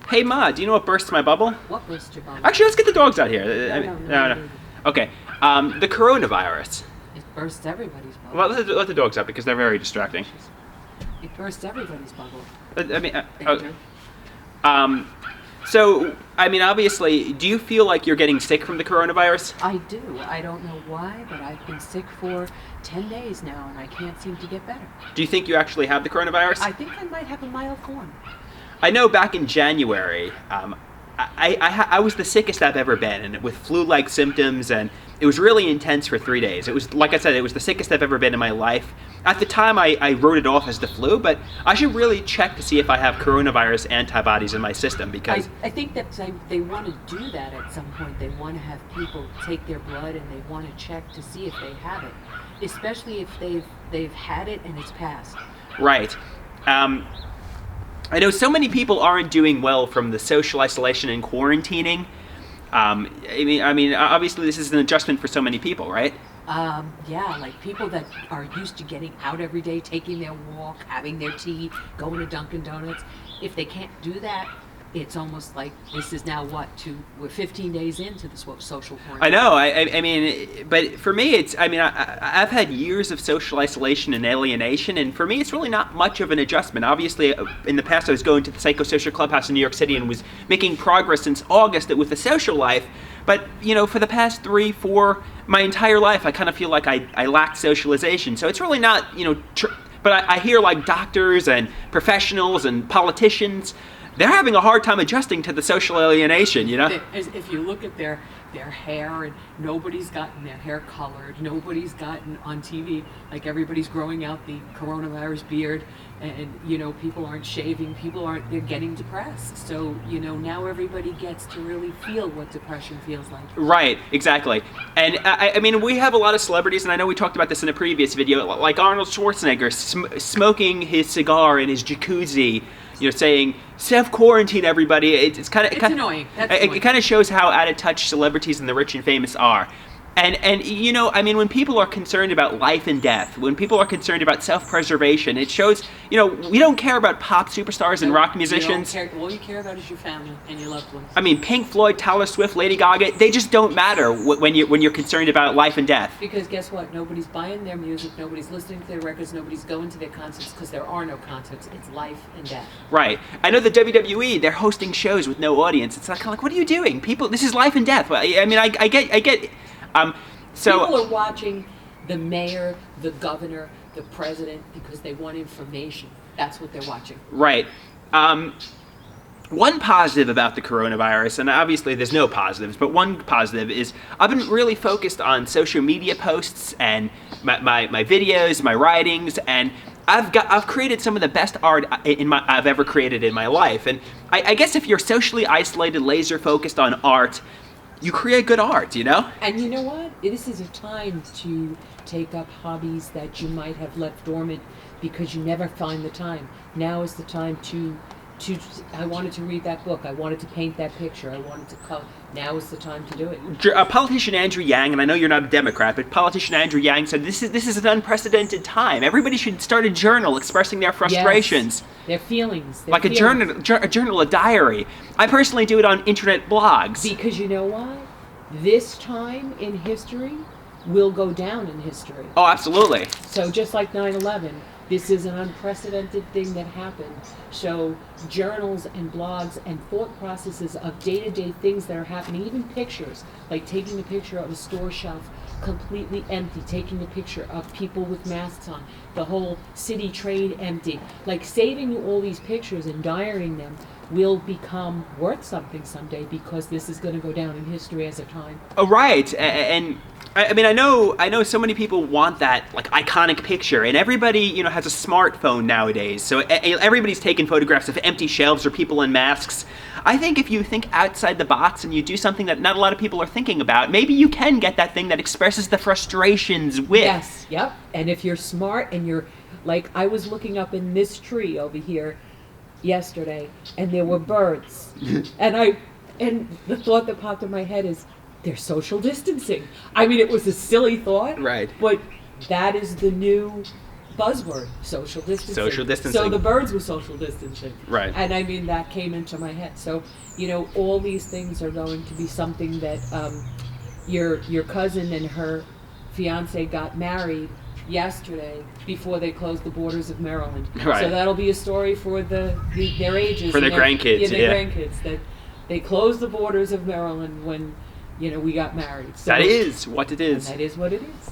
Hey Ma, do you know what bursts my bubble? What burst your bubble? Actually, let's get the dogs out here. No. Okay. The coronavirus. It bursts everybody's bubble. Well, let the dogs out because they're very distracting. It bursts everybody's bubble. I mean, Andrew. so, I mean, obviously, do you feel like you're getting sick from the coronavirus? I do. I don't know why, but I've been sick for 10 days now, and I can't seem to get better. Do you think you actually have the coronavirus? I think I might have a mild form. I know back in January, I was the sickest I've ever been, and with flu-like symptoms, and it was really intense for 3 days. It was, like I said, it was the sickest I've ever been in my life. At the time, I wrote it off as the flu, but I should really check to see if I have coronavirus antibodies in my system because... I think that they want to do that at some point. They want to have people take their blood and they want to check to see if they have it, especially if they've had it and it's passed. Right. I know so many people aren't doing well from the social isolation and quarantining. I mean, obviously this is an adjustment for so many people, right? Yeah, like people that are used to getting out every day, taking their walk, having their tea, going to Dunkin' Donuts. If they can't do that, it's almost like this is now we're 15 days into the social quarantine. I know. I mean, but for me, I've had years of social isolation and alienation, and for me, it's really not much of an adjustment. Obviously, in the past, I was going to the Psychosocial Clubhouse in New York City and was making progress since August with the social life. But, for the past 3, 4, my entire life, I kind of feel like I lacked socialization. So it's really not, but I hear like doctors and professionals and politicians, they're having a hard time adjusting to the social alienation, If you look at their hair, and nobody's gotten their hair colored, nobody's gotten on TV, like everybody's growing out the coronavirus beard, and people aren't shaving, they're getting depressed. So now everybody gets to really feel what depression feels like. Right, exactly. And I mean, we have a lot of celebrities, and I know we talked about this in a previous video, like Arnold Schwarzenegger smoking his cigar in his jacuzzi, saying self-quarantine everybody. It's annoying. It kind of shows how out of touch celebrities and the rich and famous are. And I mean, when people are concerned about life and death, when people are concerned about self-preservation, it shows, we don't care about pop superstars and rock musicians. All you care about is your family and your loved ones. I mean, Pink Floyd, Taylor Swift, Lady Gaga, they just don't matter when you're concerned about life and death. Because guess what? Nobody's buying their music, nobody's listening to their records, nobody's going to their concerts because there are no concerts. It's life and death. Right. I know the WWE, they're hosting shows with no audience. It's kind of like, what are you doing? People, this is life and death. I mean, I get. People are watching the mayor, the governor, the president because they want information. That's what they're watching. Right. One positive about the coronavirus, and obviously there's no positives, but one positive is I've been really focused on social media posts and my videos, my writings, and I've created some of the best art I've ever created in my life. And I guess if you're socially isolated, laser focused on art, you create good art, And you know what? This is a time to take up hobbies that you might have left dormant because you never find the time. Now is the time to I wanted to read that book. I wanted to paint that picture. I wanted to color. Now is the time to do it. Politician Andrew Yang, and I know you're not a Democrat, but politician Andrew Yang said this is an unprecedented time. Everybody should start a journal expressing their frustrations. Yes, their feelings. A journal, a diary. I personally do it on internet blogs. Because you know what? This time in history will go down in history. Oh, absolutely. So just like 9/11, this is an unprecedented thing that happened. So journals and blogs and thought processes of day-to-day things that are happening, even pictures, like taking a picture of a store shelf completely empty, taking a picture of people with masks on, the whole city trade empty, like saving all these pictures and diarying them will become worth something someday because this is going to go down in history as a time. Oh, right. And I mean, I know so many people want that like iconic picture, and everybody, has a smartphone nowadays. So everybody's taking photographs of empty shelves or people in masks. I think if you think outside the box and you do something that not a lot of people are thinking about, maybe you can get that thing that expresses the frustrations with. Yes, yep. And if you're smart and you're, like, I was looking up in this tree over here yesterday, and there were birds. and the thought that popped in my head is, they're social distancing. I mean, it was a silly thought. Right. But that is the new buzzword, social distancing. Social distancing. So the birds were social distancing. Right. And I mean, that came into my head. So, all these things are going to be something that your cousin and her fiance got married yesterday before they closed the borders of Maryland. Right. So that'll be a story for their ages. For their grandkids, Yeah, their grandkids. That they closed the borders of Maryland when, we got married. So, That is what it is. and that is what it is.